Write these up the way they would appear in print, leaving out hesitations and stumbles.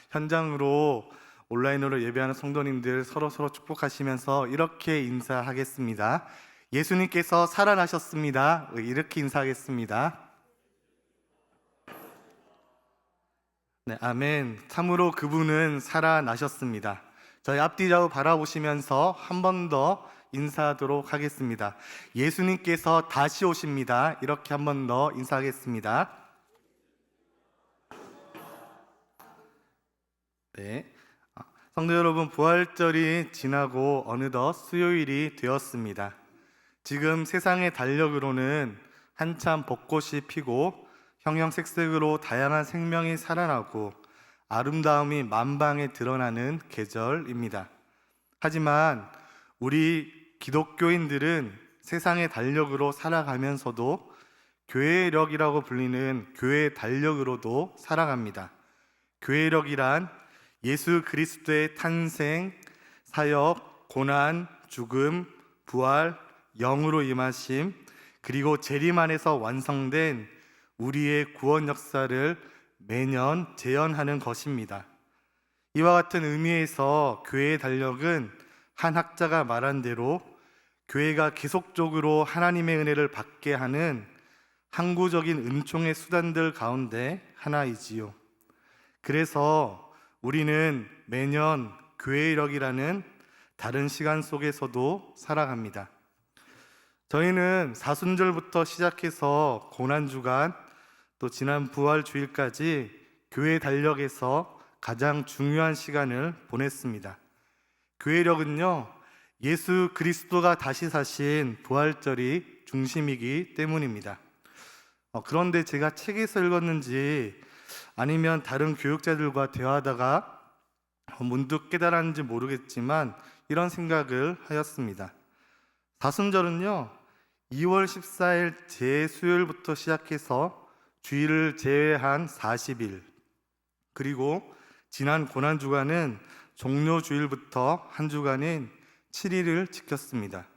현장으로 온라인으로 예배하는 성도님들 서로 축복하시면서 이렇게 인사하겠습니다. 예수님께서 살아나셨습니다. 이렇게 인사하겠습니다. 네, 아멘. 참으로 그분은 살아나셨습니다. 저희 앞뒤로 바라보시면서 한 번 더 인사하도록 하겠습니다. 예수님께서 다시 오십니다. 이렇게 한 번 더 인사하겠습니다. 네. 성도 여러분, 부활절이 지나고 어느덧 수요일이 되었습니다. 지금 세상의 달력으로는 한참 벚꽃이 피고 형형색색으로 다양한 생명이 살아나고 아름다움이 만방에 드러나는 계절입니다. 하지만 우리 기독교인들은 세상의 달력으로 살아가면서도 교회력이라고 불리는 교회의 달력으로도 살아갑니다. 교회력이란 예수 그리스도의 탄생, 사역, 고난, 죽음, 부활, 영으로 임하심, 그리고 재림 안에서 완성된 우리의 구원 역사를 매년 재현하는 것입니다. 이와 같은 의미에서 교회의 달력은 한 학자가 말한 대로 교회가 계속적으로 하나님의 은혜를 받게 하는 항구적인 은총의 수단들 가운데 하나이지요. 그래서 우리는 매년 교회력이라는 다른 시간 속에서도 살아갑니다. 저희는 사순절부터 시작해서 고난주간 또 지난 부활주일까지 교회 달력에서 가장 중요한 시간을 보냈습니다. 교회력은요, 예수 그리스도가 다시 사신 부활절이 중심이기 때문입니다. 그런데 제가 책에서 읽었는지 아니면 다른 교육자들과 대화하다가 문득 깨달았는지 모르겠지만 이런 생각을 하였습니다. 사순절은요, 2월 14일 제수요일부터 시작해서 주일을 제외한 40일, 그리고 지난 고난주간은 종료주일부터 한 주간인 7일을 지켰습니다.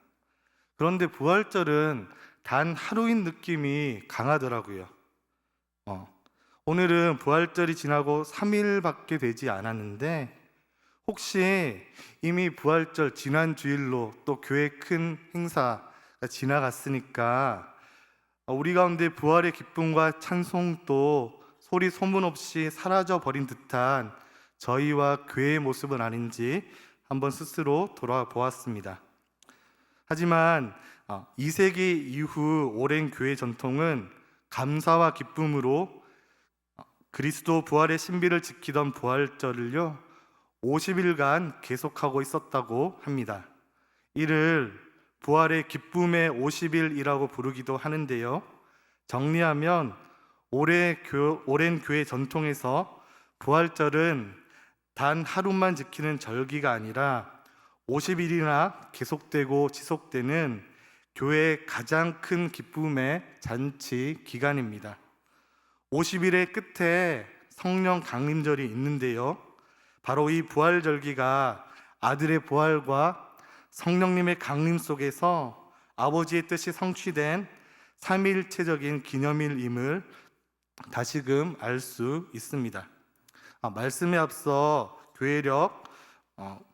그런데 부활절은 단 하루인 느낌이 강하더라고요. 오늘은 부활절이 지나고 3일밖에 되지 않았는데 혹시 이미 부활절 지난 주일로 또 교회 큰 행사가 지나갔으니까 우리 가운데 부활의 기쁨과 찬송도 소리 소문 없이 사라져 버린 듯한 저희와 교회의 모습은 아닌지 한번 스스로 돌아보았습니다. 하지만 2세기 이후 오랜 교회 전통은 감사와 기쁨으로 그리스도 부활의 신비를 지키던 부활절을요 50일간 계속하고 있었다고 합니다. 이를 부활의 기쁨의 50일이라고 부르기도 하는데요, 정리하면 오랜 교회 전통에서 부활절은 단 하루만 지키는 절기가 아니라 50일이나 계속되고 지속되는 교회의 가장 큰 기쁨의 잔치 기간입니다. 50일의 끝에 성령 강림절이 있는데요, 바로 이 부활절기가 아들의 부활과 성령님의 강림 속에서 아버지의 뜻이 성취된 삼위일체적인 기념일임을 다시금 알 수 있습니다. 말씀에 앞서 교회력,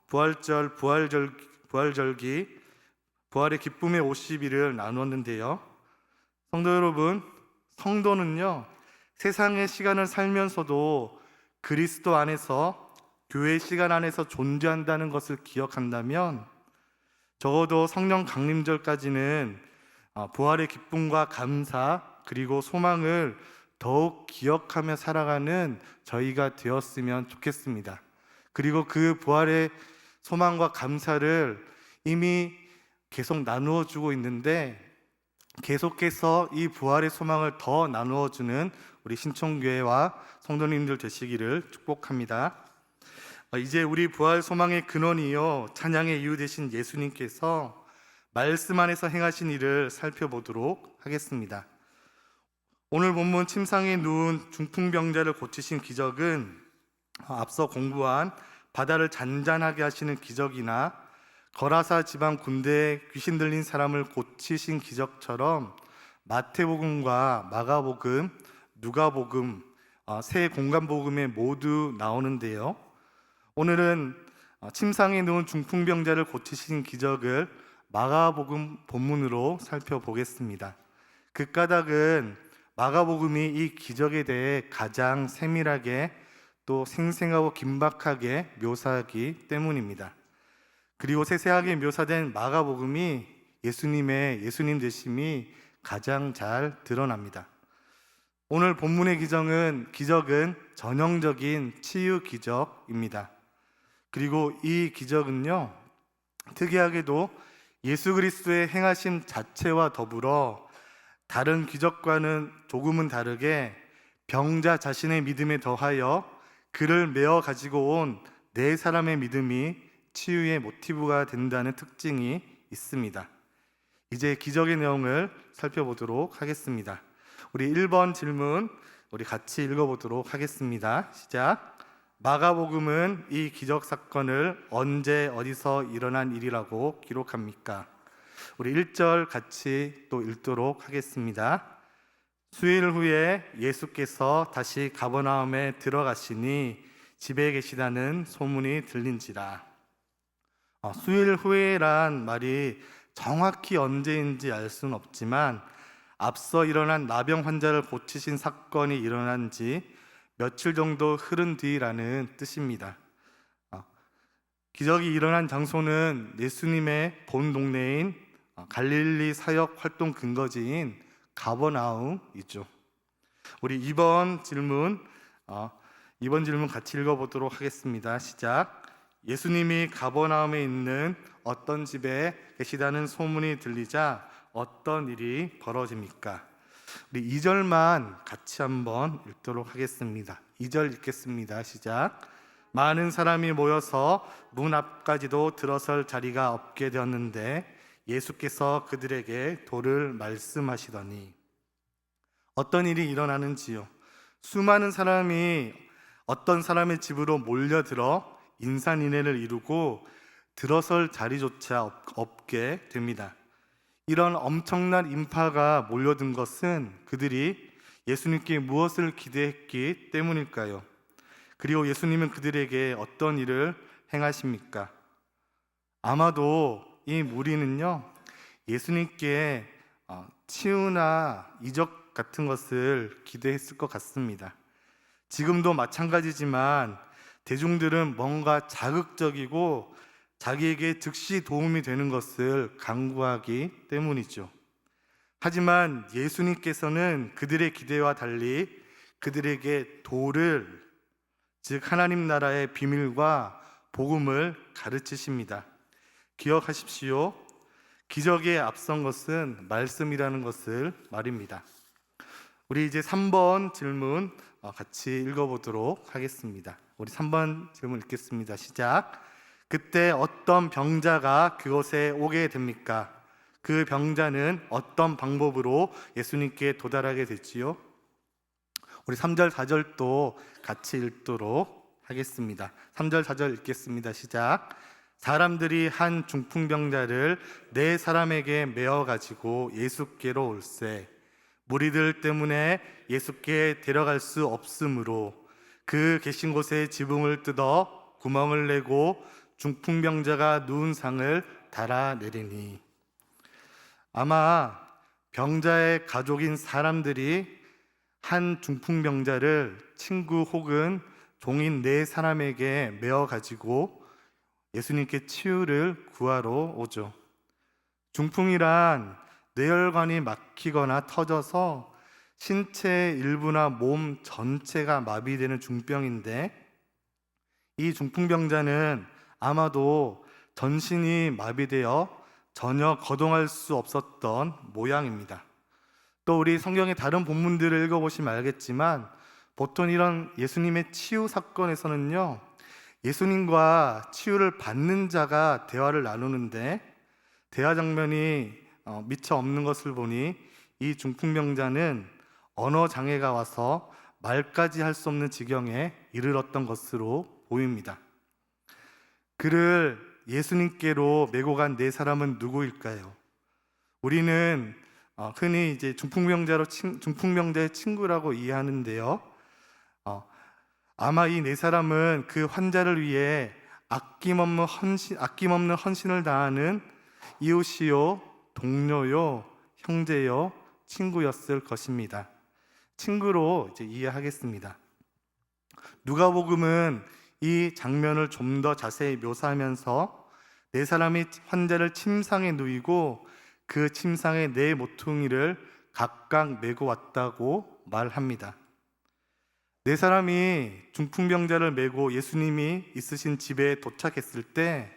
부활절기, 부활의 기쁨의 50일을 나누었는데요, 성도 여러분, 성도는요 세상의 시간을 살면서도 그리스도 안에서, 교회 시간 안에서 존재한다는 것을 기억한다면 적어도 성령 강림절까지는 부활의 기쁨과 감사 그리고 소망을 더욱 기억하며 살아가는 저희가 되었으면 좋겠습니다. 그리고 그 부활의 소망과 감사를 이미 계속 나누어 주고 있는데 계속해서 이 부활의 소망을 더 나누어 주는 우리 신청교회와 성도님들 되시기를 축복합니다. 이제 우리 부활 소망의 근원이요 찬양의 이유 되신 예수님께서 말씀 안에서 행하신 일을 살펴보도록 하겠습니다. 오늘 본문 침상에 누운 중풍병자를 고치신 기적은 앞서 공부한 바다를 잔잔하게 하시는 기적이나 거라사 지방 군대에 귀신 들린 사람을 고치신 기적처럼 마태복음과 마가복음, 누가복음 새 공간복음에 모두 나오는데요. 오늘은 침상에 누운 중풍병자를 고치신 기적을 마가복음 본문으로 살펴보겠습니다. 그 까닭은 마가복음이 이 기적에 대해 가장 세밀하게 또 생생하고 긴박하게 묘사하기 때문입니다. 그리고 세세하게 묘사된 마가복음이 예수님 되심이 가장 잘 드러납니다. 오늘 본문의 기적은 전형적인 치유 기적입니다. 그리고 이 기적은요, 특이하게도 예수 그리스도의 행하심 자체와 더불어 다른 기적과는 조금은 다르게 병자 자신의 믿음에 더하여 그를 메어 가지고 온 네 사람의 믿음이 치유의 모티브가 된다는 특징이 있습니다. 이제 기적의 내용을 살펴보도록 하겠습니다. 우리 1번 질문 우리 같이 읽어보도록 하겠습니다. 시작. 마가복음은 이 기적 사건을 언제 어디서 일어난 일이라고 기록합니까? 우리 1절 같이 또 읽도록 하겠습니다. 수일 후에 예수께서 다시 가버나움에 들어가시니 집에 계시다는 소문이 들린지라. 수일 후에란 말이 정확히 언제인지 알 수는 없지만 앞서 일어난 나병 환자를 고치신 사건이 일어난 지 며칠 정도 흐른 뒤라는 뜻입니다. 기적이 일어난 장소는 예수님의 본 동네인 갈릴리 사역 활동 근거지인 가버나움이죠. 우리 2번 질문 같이 읽어보도록 하겠습니다. 시작. 예수님이 가버나움에 있는 어떤 집에 계시다는 소문이 들리자 어떤 일이 벌어집니까? 우리 2절만 같이 한번 읽도록 하겠습니다. 2절 읽겠습니다. 시작. 많은 사람이 모여서 문 앞까지도 들어설 자리가 없게 되었는데 예수께서 그들에게 도를 말씀하시더니. 어떤 일이 일어나는지요? 수많은 사람이 어떤 사람의 집으로 몰려들어 인산인해를 이루고 들어설 자리조차 없게 됩니다. 이런 엄청난 인파가 몰려든 것은 그들이 예수님께 무엇을 기대했기 때문일까요? 그리고 예수님은 그들에게 어떤 일을 행하십니까? 아마도 이 무리는요, 예수님께 치유나 이적 같은 것을 기대했을 것 같습니다. 지금도 마찬가지지만 대중들은 뭔가 자극적이고 자기에게 즉시 도움이 되는 것을 강구하기 때문이죠. 하지만 예수님께서는 그들의 기대와 달리 그들에게 도를, 즉 하나님 나라의 비밀과 복음을 가르치십니다. 기억하십시오. 기적에 앞선 것은 말씀이라는 것을 말입니다. 우리 이제 3번 질문 같이 읽어보도록 하겠습니다. 우리 3번 질문 읽겠습니다. 시작. 그때 어떤 병자가 그곳에 오게 됩니까? 그 병자는 어떤 방법으로 예수님께 도달하게 됐지요? 우리 3절, 4절도 같이 읽도록 하겠습니다. 3절, 4절 읽겠습니다. 시작. 사람들이 한 중풍병자를 네 사람에게 메어 가지고 예수께로 올세 무리들 때문에 예수께 데려갈 수 없으므로 그 계신 곳에 지붕을 뜯어 구멍을 내고 중풍병자가 누운 상을 달아내리니. 아마 병자의 가족인 사람들이 한 중풍병자를 친구 혹은 종인 네 사람에게 메어 가지고 예수님께 치유를 구하러 오죠. 중풍이란 뇌혈관이 막히거나 터져서 신체 일부나 몸 전체가 마비되는 중병인데, 이 중풍병자는 아마도 전신이 마비되어 전혀 거동할 수 없었던 모양입니다. 또 우리 성경의 다른 본문들을 읽어보시면 알겠지만 보통 이런 예수님의 치유 사건에서는요, 예수님과 치유를 받는 자가 대화를 나누는데 대화 장면이 미처 없는 것을 보니 이 중풍병자는 언어 장애가 와서 말까지 할 수 없는 지경에 이르렀던 것으로 보입니다. 그를 예수님께로 메고 간 네 사람은 누구일까요? 우리는 흔히 이제 중풍병자의 친구라고 이해하는데요. 아마 이 네 사람은 그 환자를 위해 아낌없는 헌신을 다하는 이웃이요, 동료요, 형제요, 친구였을 것입니다. 친구로 이제 이해하겠습니다. 누가복음은 이 장면을 좀 더 자세히 묘사하면서 네 사람이 환자를 침상에 누이고 그 침상에 네 모퉁이를 각각 메고 왔다고 말합니다. 네 사람이 중풍병자를 메고 예수님이 있으신 집에 도착했을 때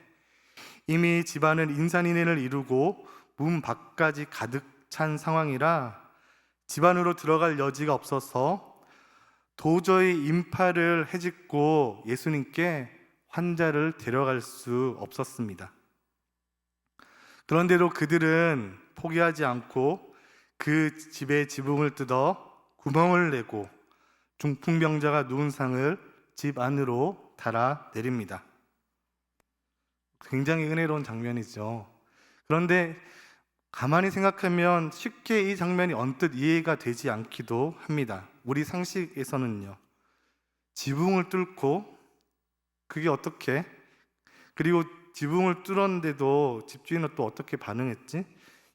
이미 집안은 인산인해를 이루고 문 밖까지 가득 찬 상황이라 집 안으로 들어갈 여지가 없어서 도저히 인파를 헤집고 예수님께 환자를 데려갈 수 없었습니다. 그런데도 그들은 포기하지 않고 그 집의 지붕을 뜯어 구멍을 내고 중풍병자가 누운 상을 집 안으로 달아 내립니다. 굉장히 은혜로운 장면이죠. 그런데 가만히 생각하면 쉽게 이 장면이 언뜻 이해가 되지 않기도 합니다. 우리 상식에서는요. 지붕을 뚫고 그게 어떻게? 그리고 지붕을 뚫었는데도 집주인은 또 어떻게 반응했지?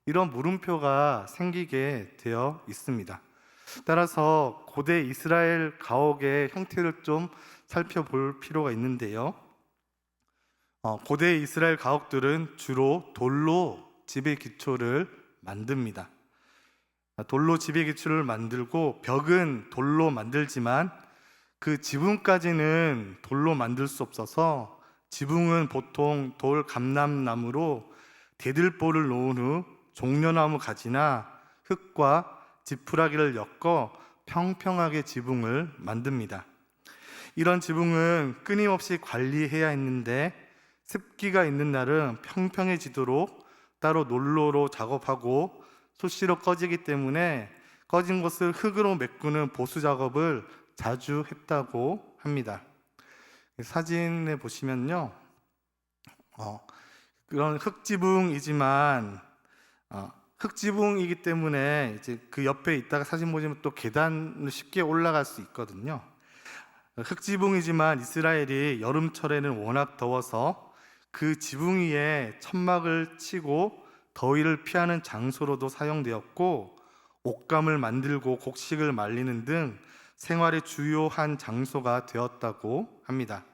이런 물음표가 생기게 되어 있습니다. 따라서 고대 이스라엘 가옥의 형태를 좀 살펴볼 필요가 있는데요. 고대 이스라엘 가옥들은 주로 돌로 집의 기초를 만듭니다. 돌로 집의 기초를 만들고 벽은 돌로 만들지만 그 지붕까지는 돌로 만들 수 없어서 지붕은 보통 돌 감람나무로 대들보를 놓은 후 종려나무 가지나 흙과 지푸라기를 엮어 평평하게 지붕을 만듭니다. 이런 지붕은 끊임없이 관리해야 했는데 습기가 있는 날은 평평해지도록 따로 논로로 작업하고 수시로 꺼지기 때문에 꺼진 곳을 흙으로 메꾸는 보수 작업을 자주 했다고 합니다. 사진에 보시면요, 그런 흙지붕이지만 흙지붕이기 때문에 이제 그 옆에 있다가 사진 보시면 또 계단을 쉽게 올라갈 수 있거든요. 흙지붕이지만 이스라엘이 여름철에는 워낙 더워서 그 지붕 위에 천막을 치고 더위를 피하는 장소로도 사용되었고 옷감을 만들고 곡식을 말리는 등 생활의 주요한 장소가 되었다고 합니다.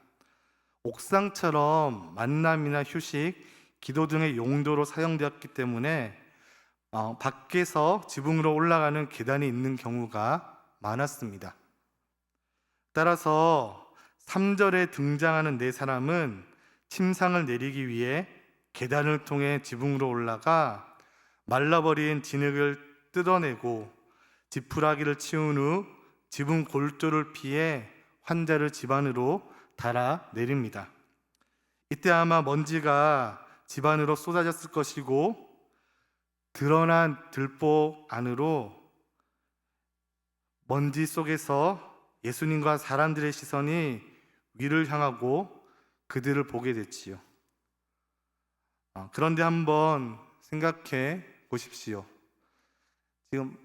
옥상처럼 만남이나 휴식, 기도 등의 용도로 사용되었기 때문에 밖에서 지붕으로 올라가는 계단이 있는 경우가 많았습니다. 따라서 3절에 등장하는 네 사람은 침상을 내리기 위해 계단을 통해 지붕으로 올라가 말라버린 진흙을 뜯어내고 지푸라기를 치운 후 지붕 골조를 피해 환자를 집 안으로 달아 내립니다. 이때 아마 먼지가 집 안으로 쏟아졌을 것이고 드러난 들보 안으로 먼지 속에서 예수님과 사람들의 시선이 위를 향하고 그들을 보게 됐지요. 그런데 한번 생각해 보십시오. 지금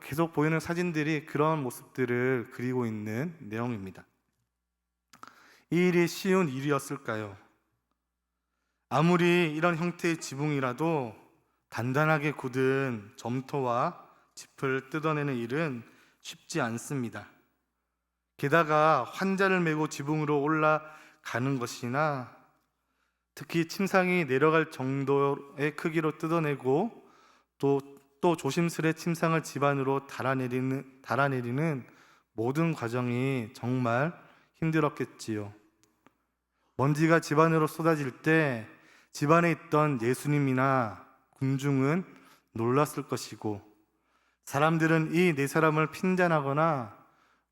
계속 보이는 사진들이 그런 모습들을 그리고 있는 내용입니다. 이 일이 쉬운 일이었을까요? 아무리 이런 형태의 지붕이라도 단단하게 굳은 점토와 짚을 뜯어내는 일은 쉽지 않습니다. 게다가 환자를 메고 지붕으로 올라가는 것이나 특히 침상이 내려갈 정도의 크기로 뜯어내고 또 조심스레 침상을 집 안으로 달아내리는 모든 과정이 정말 힘들었겠지요. 먼지가 집 안으로 쏟아질 때 집 안에 있던 예수님이나 군중은 놀랐을 것이고 사람들은 이 네 사람을 핀잔하거나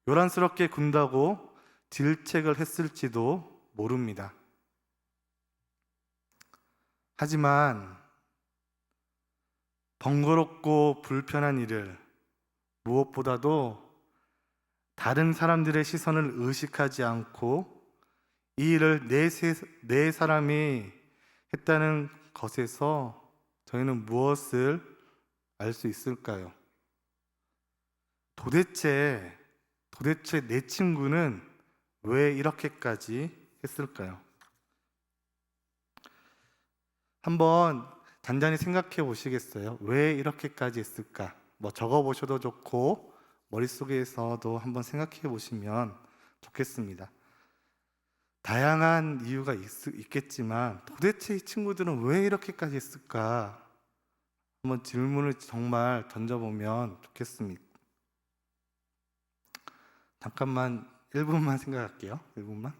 요란스럽게 군다고 질책을 했을지도 모릅니다. 하지만 번거롭고 불편한 일을 무엇보다도 다른 사람들의 시선을 의식하지 않고 이 일을 네 사람이 했다는 것에서 저희는 무엇을 알 수 있을까요? 도대체 내 친구는 왜 이렇게까지 했을까요? 한번 단단히 생각해 보시겠어요? 왜 이렇게까지 했을까? 뭐 적어 보셔도 좋고 머릿속에서도 한번 생각해 보시면 좋겠습니다. 다양한 이유가 있겠지만 도대체 이 친구들은 왜 이렇게까지 했을까? 한번 질문을 정말 던져보면 좋겠습니다. 잠깐만 1분만 생각할게요. 1분만.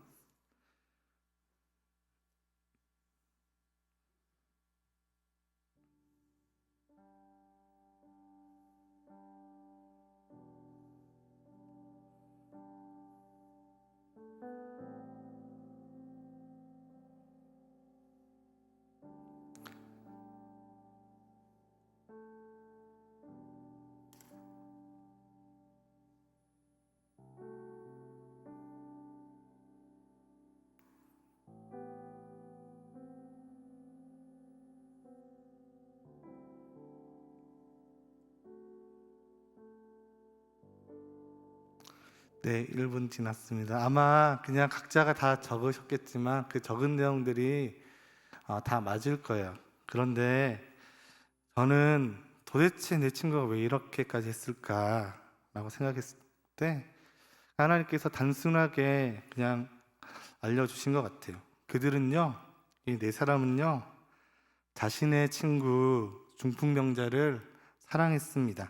네, 1분 지났습니다. 아마 그냥 각자가 다 적으셨겠지만 그 적은 내용들이 다 맞을 거예요. 그런데 저는 도대체 내 친구가 왜 이렇게까지 했을까라고 생각했을 때 하나님께서 단순하게 그냥 알려주신 것 같아요. 그들은요, 이 네 사람은요, 자신의 친구 중풍병자를 사랑했습니다.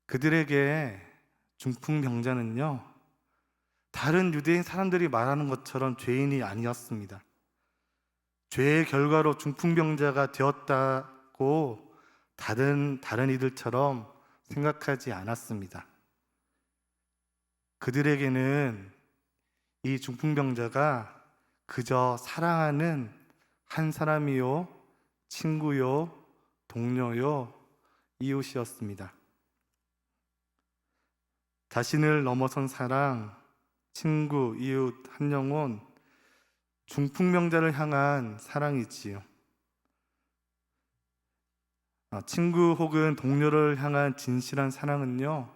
그들에게 중풍병자는요, 다른 유대인 사람들이 말하는 것처럼 죄인이 아니었습니다. 죄의 결과로 중풍병자가 되었다고 다른 이들처럼 생각하지 않았습니다. 그들에게는 이 중풍병자가 그저 사랑하는 한 사람이요, 친구요, 동료요, 이웃이었습니다. 자신을 넘어선 사랑, 친구, 이웃, 한 영혼, 중풍병자를 향한 사랑이지요. 친구 혹은 동료를 향한 진실한 사랑은요,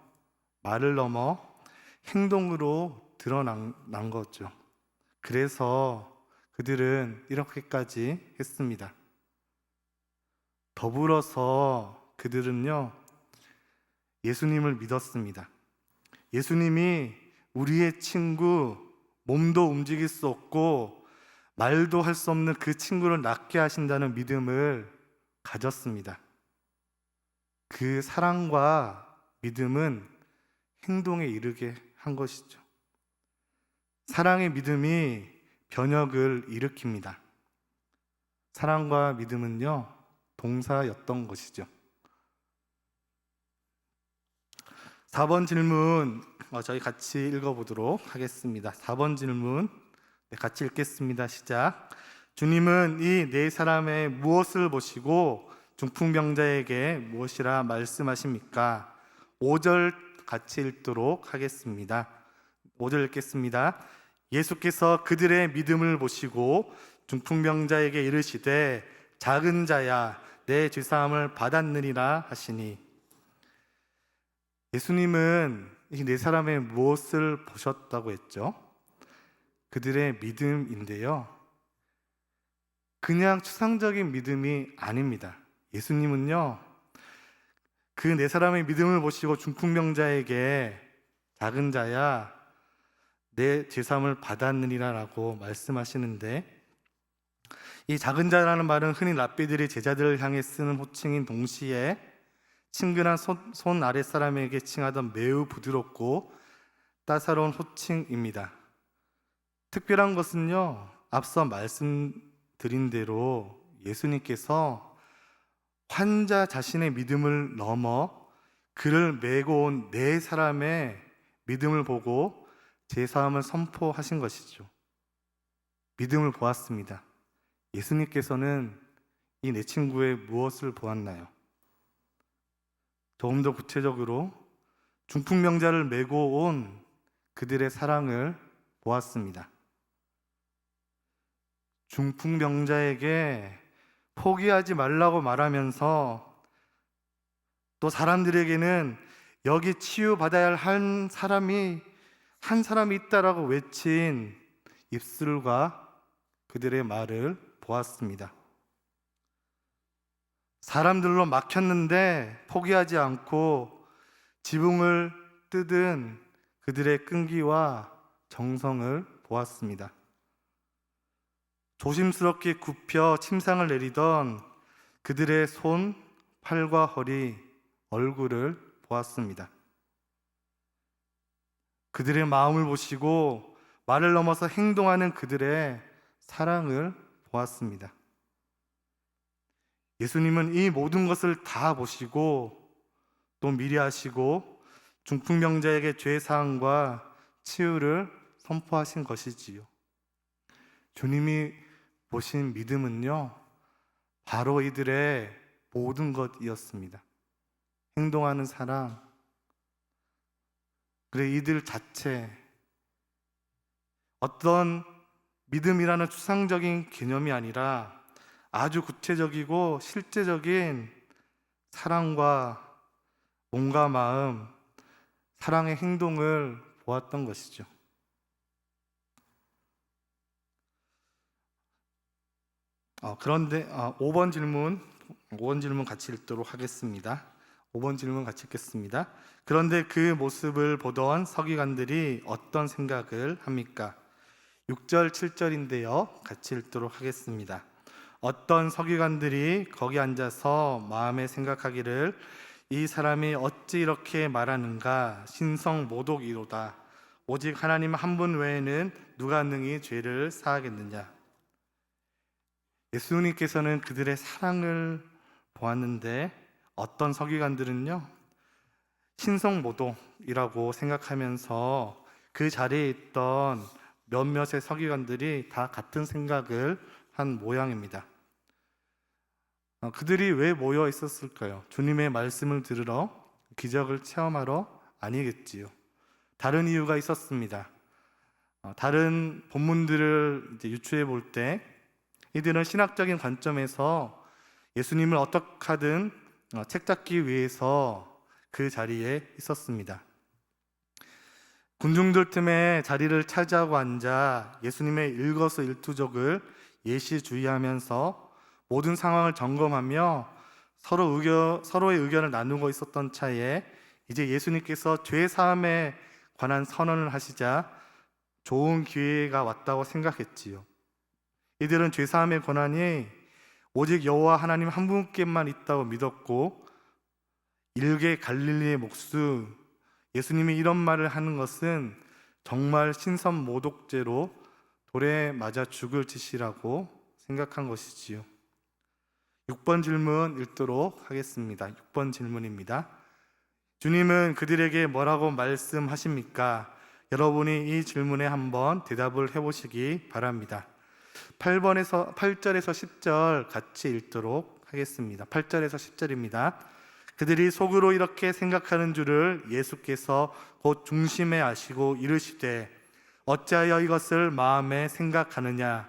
말을 넘어 행동으로 드러난 거죠. 그래서 그들은 이렇게까지 했습니다. 더불어서 그들은요, 예수님을 믿었습니다. 예수님이 우리의 친구, 몸도 움직일 수 없고 말도 할 수 없는 그 친구를 낫게 하신다는 믿음을 가졌습니다. 그 사랑과 믿음은 행동에 이르게 한 것이죠. 사랑의 믿음이 변혁을 일으킵니다. 사랑과 믿음은요, 동사였던 것이죠. 4번 질문 저희 같이 읽어보도록 하겠습니다. 4번 질문 같이 읽겠습니다. 시작. 주님은 이 네 사람의 무엇을 보시고 중풍병자에게 무엇이라 말씀하십니까? 5절 같이 읽도록 하겠습니다. 5절 읽겠습니다. 예수께서 그들의 믿음을 보시고 중풍병자에게 이르시되 작은 자야 내 죄사함을 받았느니라 하시니. 예수님은 이 네 사람의 무엇을 보셨다고 했죠? 그들의 믿음인데요, 그냥 추상적인 믿음이 아닙니다. 예수님은요, 그 네 사람의 믿음을 보시고 중풍병자에게 작은 자야 내 죄사함을 받았느니라 라고 말씀하시는데, 이 작은 자라는 말은 흔히 랍비들이 제자들을 향해 쓰는 호칭인 동시에 친근한 손 아랫사람에게 칭하던 매우 부드럽고 따사로운 호칭입니다. 특별한 것은요, 앞서 말씀드린 대로 예수님께서 환자 자신의 믿음을 넘어 그를 메고 온 네 사람의 믿음을 보고 제사함을 선포하신 것이죠. 믿음을 보았습니다. 예수님께서는 이 내 친구의 무엇을 보았나요? 조금 더 구체적으로 중풍병자를 메고 온 그들의 사랑을 보았습니다. 중풍병자에게 포기하지 말라고 말하면서 또 사람들에게는 여기 치유받아야 할 한 사람이 한 사람이 있다라고 외친 입술과 그들의 말을 보았습니다. 사람들로 막혔는데 포기하지 않고 지붕을 뜯은 그들의 끈기와 정성을 보았습니다. 조심스럽게 굽혀 침상을 내리던 그들의 손, 팔과 허리, 얼굴을 보았습니다. 그들의 마음을 보시고 말을 넘어서 행동하는 그들의 사랑을 보았습니다. 예수님은 이 모든 것을 다 보시고 또 미리 아시고 중풍병자에게 죄사함과 치유를 선포하신 것이지요. 주님이 보신 믿음은요, 바로 이들의 모든 것이었습니다. 행동하는 사랑, 그래 이들 자체, 어떤 믿음이라는 추상적인 개념이 아니라 아주 구체적이고 실제적인 사랑과 몸과 마음, 사랑의 행동을 보았던 것이죠. 그런데 5번 질문 같이 읽도록 하겠습니다. 5번 질문 같이 읽겠습니다. 그런데 그 모습을 보던 서기관들이 어떤 생각을 합니까? 6절, 7절인데요. 같이 읽도록 하겠습니다. 어떤 서기관들이 거기 앉아서 마음에 생각하기를 이 사람이 어찌 이렇게 말하는가? 신성모독이로다. 오직 하나님 한 분 외에는 누가 능히 죄를 사하겠느냐? 예수님께서는 그들의 사랑을 보았는데 어떤 서기관들은요, 신성모독이라고 생각하면서 그 자리에 있던 몇몇의 서기관들이 다 같은 생각을 한 모양입니다. 그들이 왜 모여 있었을까요? 주님의 말씀을 들으러, 기적을 체험하러? 아니겠지요. 다른 이유가 있었습니다. 다른 본문들을 이제 유추해 볼 때 이들은 신학적인 관점에서 예수님을 어떻게 하든 책잡기 위해서 그 자리에 있었습니다. 군중들 틈에 자리를 차지하고 앉아 예수님의 일거수일투족을 예시주의하면서 모든 상황을 점검하며 서로의 의견을 나누고 있었던 차에 이제 예수님께서 죄사함에 관한 선언을 하시자 좋은 기회가 왔다고 생각했지요. 이들은 죄사함의 권한이 오직 여호와 하나님 한 분께만 있다고 믿었고, 일개 갈릴리의 목수 예수님이 이런 말을 하는 것은 정말 신선모독죄로 돌에 맞아 죽을 짓이라고 생각한 것이지요. 6번 질문 읽도록 하겠습니다. 6번 질문입니다. 주님은 그들에게 뭐라고 말씀하십니까? 여러분이 이 질문에 한번 대답을 해보시기 바랍니다. 8절에서 10절 같이 읽도록 하겠습니다. 8절에서 10절입니다. 그들이 속으로 이렇게 생각하는 줄을 예수께서 곧 중심에 아시고 이르시되 어찌하여 이것을 마음에 생각하느냐?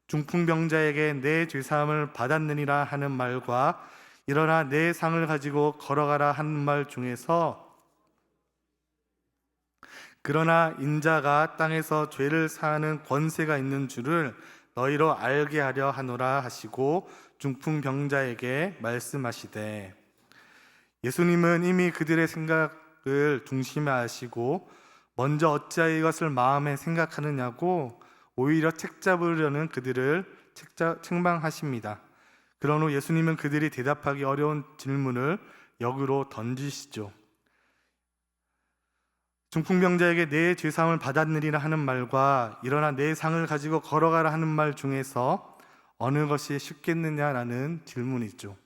중풍병자에게 내 죄사함을 받았느니라 하는 말과 일어나 내 상을 가지고 걸어가라 하는 말 중에서 그러나 인자가 땅에서 죄를 사하는 권세가 있는 줄을 너희로 알게 하려 하노라 하시고 중풍병자에게 말씀하시되, 예수님은 이미 그들의 생각을 중심에 하시고 먼저 어찌하여 이것을 마음에 생각하느냐고 오히려 책잡으려는 그들을 책망하십니다. 그런 후 예수님은 그들이 대답하기 어려운 질문을 역으로 던지시죠. 중풍병자에게 내 죄사함을 받았느니라 하는 말과 일어나 내 상을 가지고 걸어가라 하는 말 중에서 어느 것이 쉽겠느냐라는 질문이죠.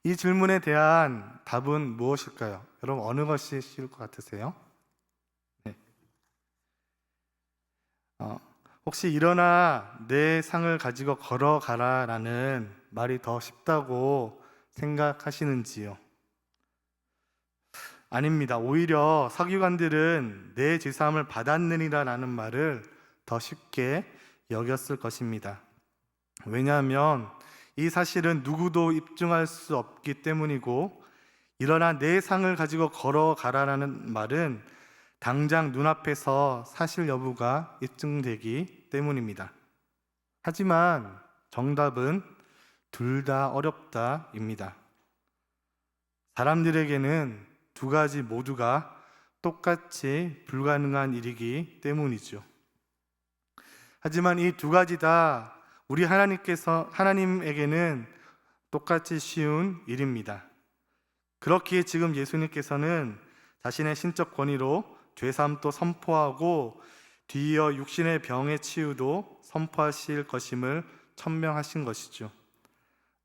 이 질문에 대한 답은 무엇일까요? 여러분, 어느 것이 쉬울 것 같으세요? 네. 혹시 일어나 내 상을 가지고 걸어가라라는 말이 더 쉽다고 생각하시는지요? 아닙니다. 오히려 서기관들은 내 죄사함을 받았느니라라는 말을 더 쉽게 여겼을 것입니다. 왜냐하면 이 사실은 누구도 입증할 수 없기 때문이고, 일어나 내 상을 가지고 걸어가라는 말은 당장 눈앞에서 사실 여부가 입증되기 때문입니다. 하지만 정답은 둘 다 어렵다입니다. 사람들에게는 두 가지 모두가 똑같이 불가능한 일이기 때문이죠. 하지만 이 두 가지 다 우리 하나님에게는 똑같이 쉬운 일입니다. 그렇기에 지금 예수님께서는 자신의 신적 권위로 죄사함도 선포하고 뒤이어 육신의 병의 치유도 선포하실 것임을 천명하신 것이죠.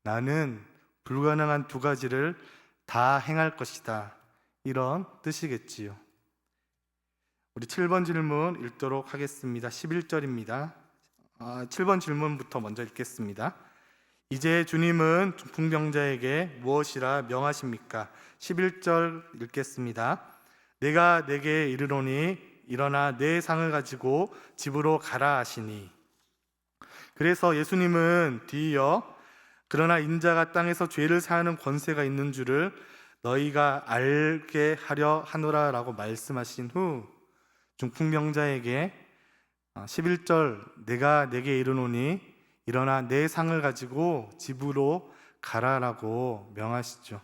나는 불가능한 두 가지를 다 행할 것이다, 이런 뜻이겠지요. 우리 7번 질문 읽도록 하겠습니다. 11절입니다. 7번 질문부터 먼저 읽겠습니다. 이제 주님은 중풍병자에게 무엇이라 명하십니까? 11절 읽겠습니다. 내가 내게 이르노니 일어나 내 상을 가지고 집으로 가라 하시니. 그래서 예수님은 뒤이어 그러나 인자가 땅에서 죄를 사하는 권세가 있는 줄을 너희가 알게 하려 하노라 라고 말씀하신 후 중풍병자에게 11절 내가 내게 이르노니 일어나 내 상을 가지고 집으로 가라라고 명하시죠.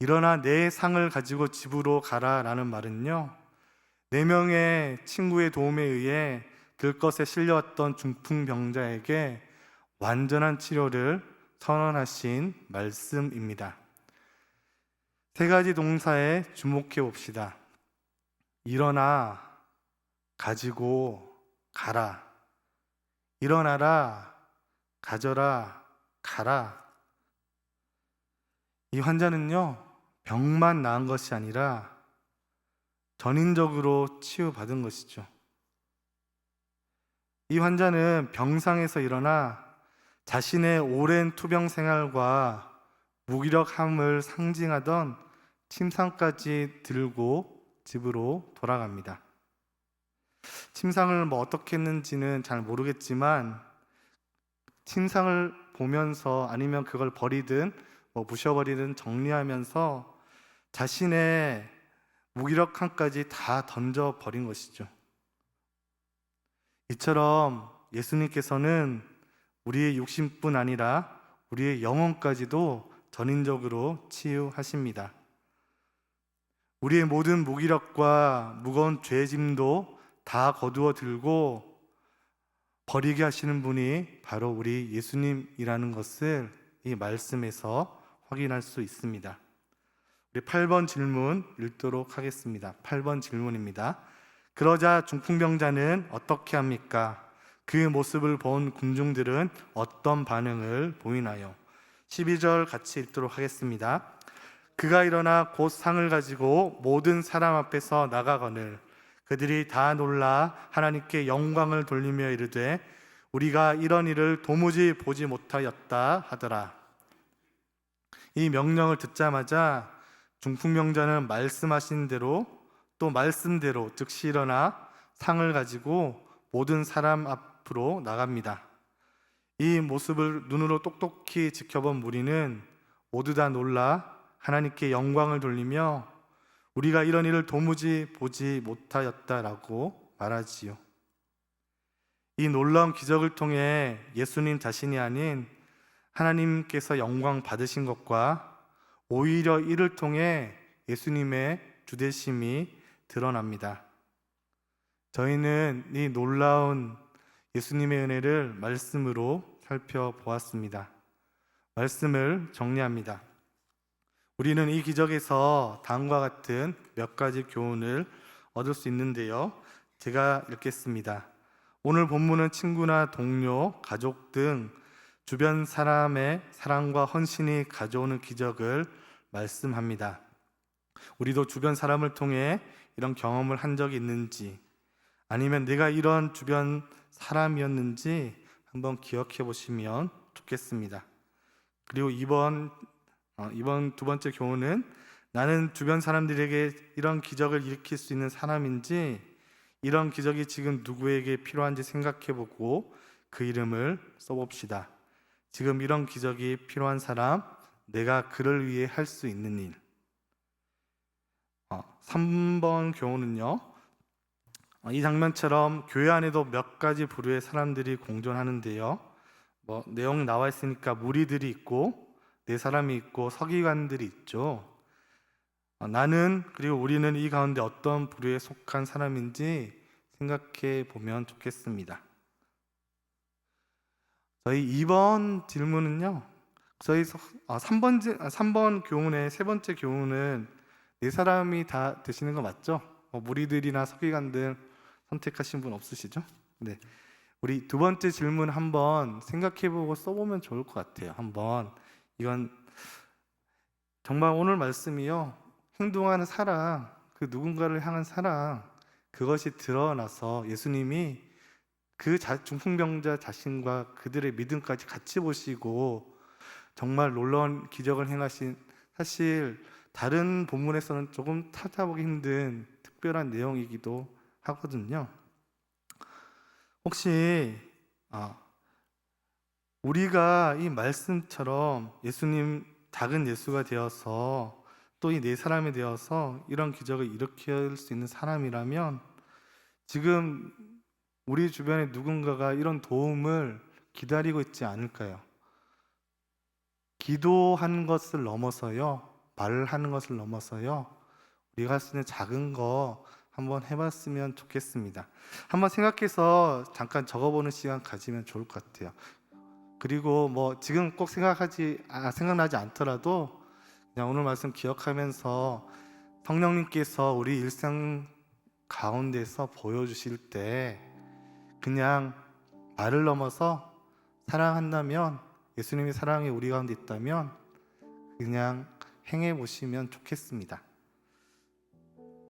일어나 내 상을 가지고 집으로 가라라는 말은요, 4명의 친구의 도움에 의해 들것에 실려왔던 중풍병자에게 완전한 치료를 선언하신 말씀입니다. 3가지 동사에 주목해 봅시다. 일어나, 가지고, 가라. 일어나라, 가져라, 가라. 이 환자는요, 병만 나은 것이 아니라 전인적으로 치유받은 것이죠. 이 환자는 병상에서 일어나 자신의 오랜 투병 생활과 무기력함을 상징하던 침상까지 들고 집으로 돌아갑니다. 침상을 어떻게 했는지는 잘 모르겠지만 침상을 보면서 아니면 그걸 버리든 부셔버리든 정리하면서 자신의 무기력함까지 다 던져버린 것이죠. 이처럼 예수님께서는 우리의 육신뿐 아니라 우리의 영혼까지도 전인적으로 치유하십니다. 우리의 모든 무기력과 무거운 죄짐도 다 거두어 들고 버리게 하시는 분이 바로 우리 예수님이라는 것을 이 말씀에서 확인할 수 있습니다. 우리 8번 질문 읽도록 하겠습니다. 8번 질문입니다. 그러자 중풍병자는 어떻게 합니까? 그 모습을 본 군중들은 어떤 반응을 보이나요? 12절 같이 읽도록 하겠습니다. 그가 일어나 곧 상을 가지고 모든 사람 앞에서 나가거늘 그들이 다 놀라 하나님께 영광을 돌리며 이르되 우리가 이런 일을 도무지 보지 못하였다 하더라. 이 명령을 듣자마자 중풍병자는 말씀하신 대로 또 말씀대로 즉시 일어나 상을 가지고 모든 사람 앞으로 나갑니다. 이 모습을 눈으로 똑똑히 지켜본 무리는 모두 다 놀라 하나님께 영광을 돌리며 우리가 이런 일을 도무지 보지 못하였다라고 말하지요. 이 놀라운 기적을 통해 예수님 자신이 아닌 하나님께서 영광 받으신 것과 오히려 이를 통해 예수님의 주되심이 드러납니다. 저희는 이 놀라운 예수님의 은혜를 말씀으로 살펴보았습니다. 말씀을 정리합니다. 우리는 이 기적에서 다음과 같은 몇 가지 교훈을 얻을 수 있는데요. 제가 읽겠습니다. 오늘 본문은 친구나 동료, 가족 등 주변 사람의 사랑과 헌신이 가져오는 기적을 말씀합니다. 우리도 주변 사람을 통해 이런 경험을 한 적이 있는지, 아니면 내가 이런 주변 사람이었는지 한번 기억해 보시면 좋겠습니다. 그리고 이번 두 번째 교훈은 나는 주변 사람들에게 이런 기적을 일으킬 수 있는 사람인지, 이런 기적이 지금 누구에게 필요한지 생각해보고 그 이름을 써봅시다. 지금 이런 기적이 필요한 사람, 내가 그를 위해 할 수 있는 일. 3번 교훈은요. 이 장면처럼 교회 안에도 몇 가지 부류의 사람들이 공존하는데요. 내용 나와 있으니까 무리들이 있고 네 사람이 있고 서기관들이 있죠. 나는 그리고 우리는 이 가운데 어떤 부류에 속한 사람인지 생각해 보면 좋겠습니다. 저희 2번 질문은요. 저희 3번 교훈의 세 번째 교훈은 네 사람이 다 되시는 거 맞죠? 무리들이나 서기관들 선택하신 분 없으시죠? 네. 우리 두 번째 질문 한번 생각해보고 써보면 좋을 것 같아요. 한번 이건 정말 오늘 말씀이요. 행동하는 사랑, 그 누군가를 향한 사랑, 그것이 드러나서 예수님이 그 중풍병자 자신과 그들의 믿음까지 같이 보시고 정말 놀라운 기적을 행하신, 사실 다른 본문에서는 조금 찾아보기 힘든 특별한 내용이기도 하거든요. 혹시 우리가 이 말씀처럼 예수님 작은 예수가 되어서 또 이 네 사람이 되어서 이런 기적을 일으킬 수 있는 사람이라면 지금 우리 주변에 누군가가 이런 도움을 기다리고 있지 않을까요? 기도하는 것을 넘어서요, 말을 하는 것을 넘어서요, 우리가 할 수 있는 작은 거 한번 해봤으면 좋겠습니다. 한번 생각해서 잠깐 적어보는 시간 가지면 좋을 것 같아요. 그리고 지금 꼭 생각나지 않더라도 그냥 오늘 말씀 기억하면서 성령님께서 우리 일상 가운데서 보여주실 때 그냥 말을 넘어서 사랑한다면, 예수님의 사랑이 우리 가운데 있다면 그냥 행해 보시면 좋겠습니다.